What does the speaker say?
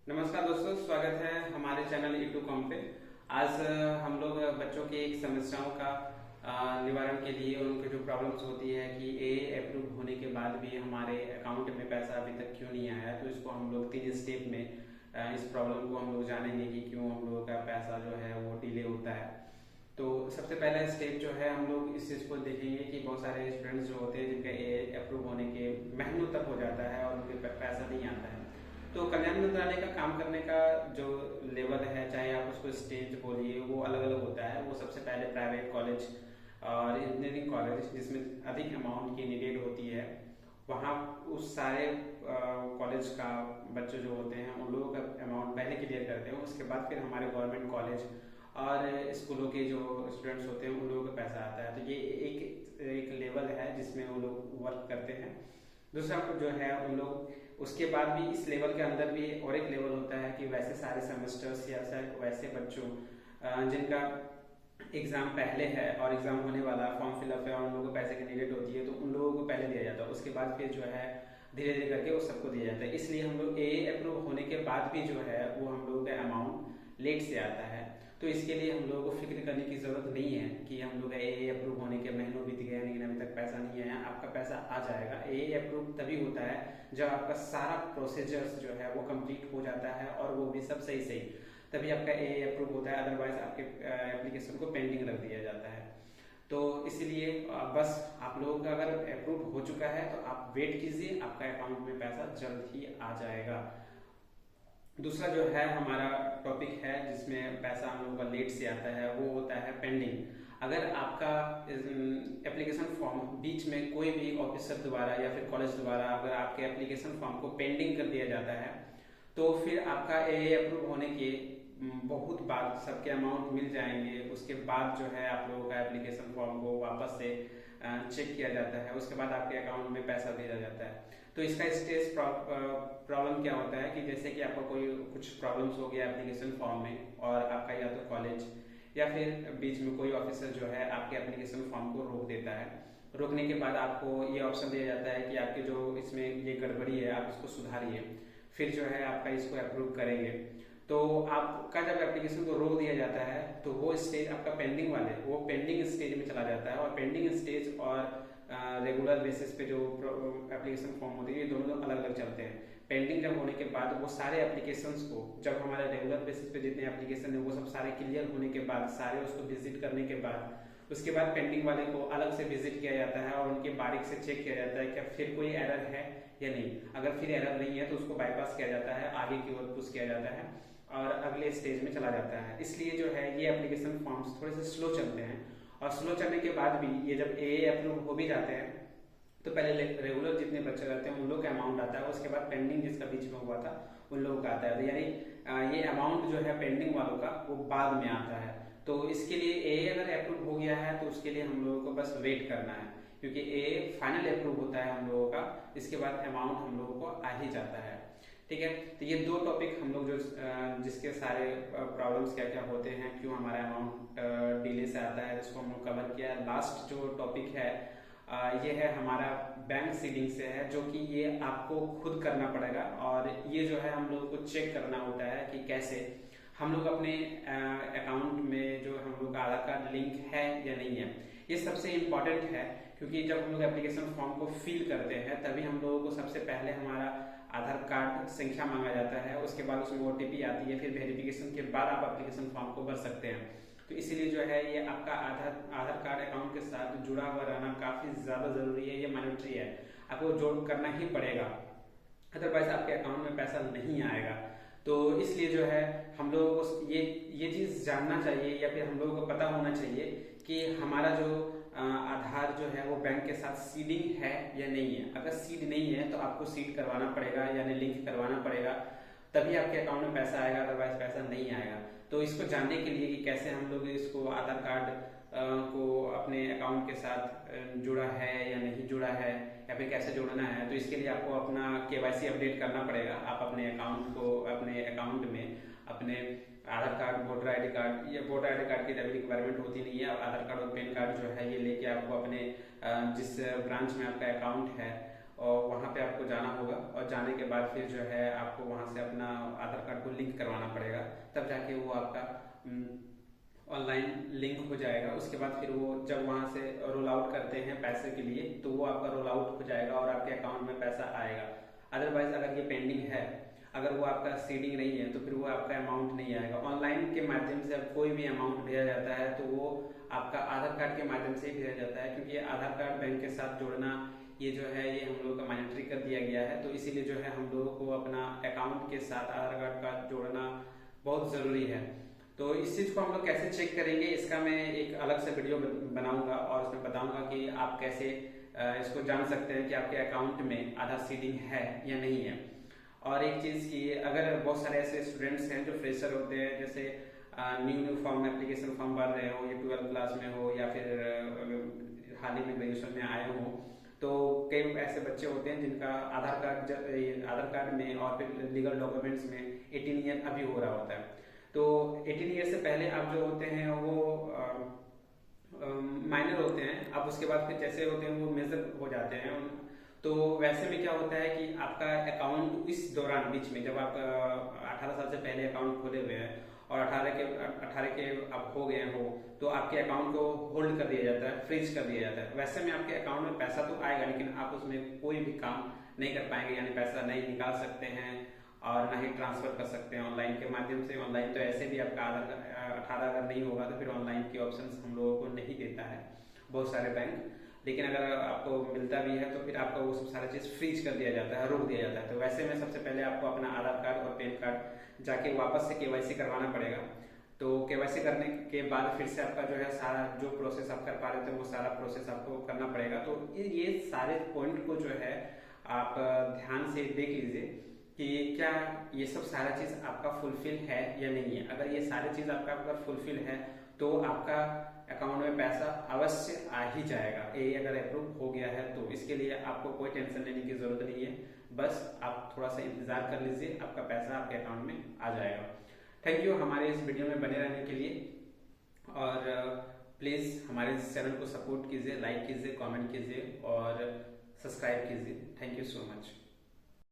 नमस्कार दोस्तों, स्वागत है हमारे चैनल E2Com पे। आज हम लोग बच्चों की एक समस्याओं का निवारण के लिए उनकी जो प्रॉब्लम्स होती है कि ए अप्रूव होने के बाद भी हमारे अकाउंट में पैसा अभी तक क्यों नहीं आया, तो इसको हम लोग 3 स्टेप में इस प्रॉब्लम को हम लोग जानेंगे कि क्यों हम लोगों का पैसा जो है वो डिले होता है। तो सबसे पहला स्टेप जो है, हम लोग इस चीज़ को देखेंगे कि बहुत सारे स्टूडेंट्स जो होते हैं जिनका ए अप्रूव होने के महीनों तक हो जाता है और उनके पैसा नहीं आता है। तो कल्याण मंत्रालय का काम करने का जो लेवल है, चाहे आप उसको स्टेज बोलिए, वो अलग अलग होता है। वो सबसे पहले प्राइवेट कॉलेज और इंजीनियरिंग कॉलेज जिसमें अधिक अमाउंट की नीडेड होती है, वहाँ उस सारे कॉलेज का बच्चे जो होते हैं उन लोगों का अमाउंट पहले क्लियर करते हैं। उसके बाद फिर हमारे गवर्नमेंट कॉलेज और स्कूलों के जो स्टूडेंट्स होते हैं उन लोगों का पैसा आता है। तो ये एक लेवल है जिसमें वो लोग वर्क करते हैं। दूसरा जो है, उन लोग उसके बाद भी इस लेवल के अंदर भी और एक लेवल होता है कि वैसे सारे सेमेस्टर्स या वैसे बच्चों जिनका एग्जाम पहले है और एग्जाम होने वाला, फॉर्म फिलअप है और उन लोगों को पैसे की नीडेड होती है, तो उन लोगों को पहले दिया जाता है। उसके बाद फिर जो है धीरे धीरे करके वो सबको दिया जाता है। इसलिए हम लोग ए अप्रूव होने के बाद भी जो है वो हम लोगों का अमाउंट लेट से आता है। तो इसके लिए हम लोगों को फिक्र करने की जरूरत नहीं है कि हम लोग ए अप्रूव होने के महीनों बीत गए लेकिन अभी तक पैसा नहीं आया। आपका पैसा आ जाएगा। ए अप्रूव तभी होता है जब आपका सारा प्रोसीजर्स जो है वो कंप्लीट हो जाता है और वो भी सब सही सही, तभी आपका ए अप्रूव होता है। अदरवाइज आपके एप्लीकेशन को पेंडिंग रख दिया जाता है। तो इसलिए बस आप लोगों का अगर अप्रूव हो चुका है तो आप वेट कीजिए, आपका अकाउंट में पैसा जल्द ही आ जाएगा। दूसरा जो है हमारा टॉपिक है जिसमें पैसा हम लोगों का लेट से आता है, वो होता है पेंडिंग। अगर आपका एप्लीकेशन फॉर्म बीच में कोई भी ऑफिसर द्वारा या फिर कॉलेज द्वारा अगर आपके एप्लीकेशन फॉर्म को पेंडिंग कर दिया जाता है, तो फिर आपका ए अप्रूव होने के बहुत बाद सबके अमाउंट मिल जाएंगे। उसके बाद जो है आप लोगों का एप्लीकेशन फॉर्म को वापस से चेक किया जाता है। उसके बाद आपके अकाउंट में पैसा भेजा जाता है। तो इसका स्टेज प्रॉब्लम क्या होता है कि जैसे कि आपका कोई कुछ प्रॉब्लम्स हो गया एप्लीकेशन फॉर्म में और आपका या तो कॉलेज या फिर बीच में कोई ऑफिसर जो है आपके एप्लीकेशन फॉर्म को रोक देता है। रोकने के बाद आपको ये ऑप्शन दिया जाता है कि आपके जो इसमें ये गड़बड़ी है आप इसको सुधारिए, फिर जो है आपका इसको अप्रूव करेंगे। तो आपका जब एप्लीकेशन को रोक दिया जाता है तो वो स्टेज आपका पेंडिंग वाले वो पेंडिंग स्टेज में चला जाता है। और पेंडिंग स्टेज और रेगुलर बेसिस पे जो एप्लीकेशन फॉर्म होती है, ये दोनों अलग अलग चलते हैं। पेंडिंग जब होने के बाद वो सारे एप्लीकेशंस को, जब हमारे रेगुलर बेसिस पे जितने एप्लीकेशन है वो सब सारे क्लियर होने के बाद, सारे उसको विजिट करने के बाद, उसके बाद पेंडिंग वाले को अलग से विजिट किया जाता है और उनके बारीक से चेक किया जाता है कि फिर कोई एरर है या नहीं। अगर फिर एरर नहीं है तो उसको बाईपास किया जाता है, आगे की ओर पुश किया जाता है और अगले स्टेज में चला जाता है। इसलिए जो है ये एप्लीकेशन फॉर्म्स थोड़े से स्लो चलते हैं। और स्लो चलने के बाद भी ये जब ए अप्रूव हो भी जाते हैं तो पहले रेगुलर जितने बच्चे रहते हैं उन लोग का अमाउंट आता है, उसके बाद पेंडिंग जिसका बीच में हुआ था उन लोगों का आता है। यानी ये अमाउंट जो है पेंडिंग वालों का वो बाद में आता है। तो इसके लिए ए अगर अप्रूव हो गया है तो उसके लिए हम लोगों को बस वेट करना है, क्योंकि ए फाइनल अप्रूव होता है हम लोगों का, इसके बाद अमाउंट हम लोगों को आ ही जाता है। ठीक है, तो ये दो टॉपिक हम लोग जो जिसके सारे प्रॉब्लम्स क्या क्या होते हैं, क्यों हमारा अमाउंट डिले से आता है, इसको हम लोग कवर किया है। लास्ट जो टॉपिक है ये है हमारा बैंक सीडिंग से है, जो कि ये आपको खुद करना पड़ेगा। और ये जो है हम लोग को चेक करना होता है कि कैसे हम लोग अपने अकाउंट में जो हम लोग का आधार कार्ड लिंक है या नहीं है। ये सबसे इम्पोर्टेंट है, क्योंकि जब हम लोग एप्लीकेशन फॉर्म को फिल करते हैं तभी हम लोगों को सबसे पहले हमारा आधार कार्ड संख्या मांगा जाता है, उसके बाद उसमें OTP आती है, फिर वेरिफिकेशन के बाद आप एप्लीकेशन फॉर्म को भर सकते हैं। तो इसीलिए जो है ये आपका आधार कार्ड अकाउंट के साथ जुड़ा हुआ रहना काफी ज्यादा जरूरी है। ये मैंडेटरी है, आपको जोड़ करना ही पड़ेगा, अदरवाइज आपके अकाउंट में पैसा नहीं आएगा। तो इसलिए जो है हम लोगों को ये चीज जानना चाहिए या फिर हम लोगों को पता होना चाहिए कि हमारा जो आधार जो है वो बैंक के साथ सीडिंग है या नहीं है। अगर सीड नहीं है तो आपको सीड करवाना पड़ेगा, यानी लिंक करवाना पड़ेगा, तभी आपके अकाउंट में पैसा आएगा, अदरवाइज पैसा नहीं आएगा। तो इसको जानने के लिए कि कैसे हम लोग इसको आधार कार्ड को अपने अकाउंट के साथ जुड़ा है या नहीं जुड़ा है या फिर कैसे जोड़ना है, तो इसके लिए आपको अपना KYC अपडेट करना पड़ेगा। आप अपने अकाउंट को अपने अकाउंट में अपने आधार कार्ड, वोटर ID कार्ड, या वोटर ID कार्ड की अभी रिक्वायरमेंट होती नहीं है। आधार कार्ड और पैन कार्ड जो है ये लेके आपको अपने जिस ब्रांच में आपका अकाउंट है और वहाँ पे आपको जाना होगा, और जाने के बाद फिर जो है आपको वहाँ से अपना आधार कार्ड को लिंक करवाना पड़ेगा, तब जाके वो आपका ऑनलाइन लिंक हो जाएगा। उसके बाद फिर वो जब वहाँ से रोल आउट करते हैं पैसे के लिए, तो वो आपका रोल आउट हो जाएगा और आपके अकाउंट में पैसा आएगा। अदरवाइज अगर ये पेंडिंग है, अगर वो आपका सीडिंग नहीं है, तो फिर वो आपका अमाउंट नहीं आएगा। ऑनलाइन के माध्यम से अब कोई भी अमाउंट भेजा जाता है तो वो आपका आधार कार्ड के माध्यम से ही भेजा जाता है, क्योंकि आधार कार्ड बैंक के साथ जोड़ना ये जो है ये हम लोग का मैंडेटरी कर दिया गया है। तो इसीलिए जो है हम लोगों को अपना अकाउंट के साथ आधार कार्ड का जोड़ना बहुत ज़रूरी है। तो इस चीज़ को हम लोग कैसे चेक करेंगे, इसका मैं एक अलग से वीडियो बनाऊंगा और उसमें बताऊंगा कि आप कैसे इसको जान सकते हैं कि आपके अकाउंट में आधार सीडिंग है या नहीं है। और एक चीज़ की, अगर बहुत सारे ऐसे स्टूडेंट्स हैं जो फ्रेशर होते हैं, जैसे न्यू फॉर्म एप्लीकेशन फॉर्म भर रहे हो, या 12th क्लास में हो, या फिर हाल ही में ग्रेजुएशन में आए हो, तो कई ऐसे बच्चे होते हैं जिनका आधार कार्ड में और फिर लीगल डॉक्यूमेंट्स में 18 ईयर अभी हो रहा होता है। तो 18 ईयर से पहले आप जो होते हैं वो माइनर होते हैं, अब उसके बाद फिर जैसे होते हैं वो मेजर हो जाते हैं। तो वैसे में क्या होता है कि आपका अकाउंट इस दौरान बीच में, जब आप 18 साल से पहले अकाउंट खोले हुए हैं और 18 के आप हो गए हो, तो आपके अकाउंट को होल्ड कर दिया जाता है, फ्रीज कर दिया जाता है। वैसे में आपके अकाउंट में पैसा तो आएगा, लेकिन आप उसमें कोई भी काम नहीं कर पाएंगे, यानी पैसा नहीं निकाल सकते हैं और ना ही ट्रांसफर कर सकते हैं ऑनलाइन के माध्यम से। ऑनलाइन तो ऐसे भी आपका 18 अगर नहीं होगा तो फिर ऑनलाइन की ऑप्शंस हम लोगों को नहीं देता है बहुत सारे बैंक। लेकिन अगर आपको मिलता भी है तो फिर आपका वो सब सारा चीज़ फ्रीज कर दिया जाता है, रोक दिया जाता है। तो वैसे में सबसे पहले आपको अपना आधार कार्ड और पैन कार्ड जाके वापस से KYC करवाना पड़ेगा। तो KYC करने के बाद फिर से आपका जो है सारा जो प्रोसेस आप कर पा रहे थे वो सारा प्रोसेस आपको करना पड़ेगा। तो ये सारे पॉइंट को जो है आप ध्यान से देख लीजिए कि क्या ये सब सारा चीज़ आपका फुलफिल है या नहीं है। अगर ये सारी चीज़ आपका अगर फुलफिल है तो आपका अकाउंट में पैसा अवश्य आ ही जाएगा। ये अगर अप्रूव हो गया है तो इसके लिए आपको कोई टेंशन लेने की जरूरत नहीं है, बस आप थोड़ा सा इंतजार कर लीजिए, आपका पैसा आपके अकाउंट में आ जाएगा। थैंक यू हमारे इस वीडियो में बने रहने के लिए, और प्लीज़ हमारे इस चैनल को सपोर्ट कीजिए, लाइक कीजिए, कमेंट कीजिए और सब्सक्राइब कीजिए। Thank you so much.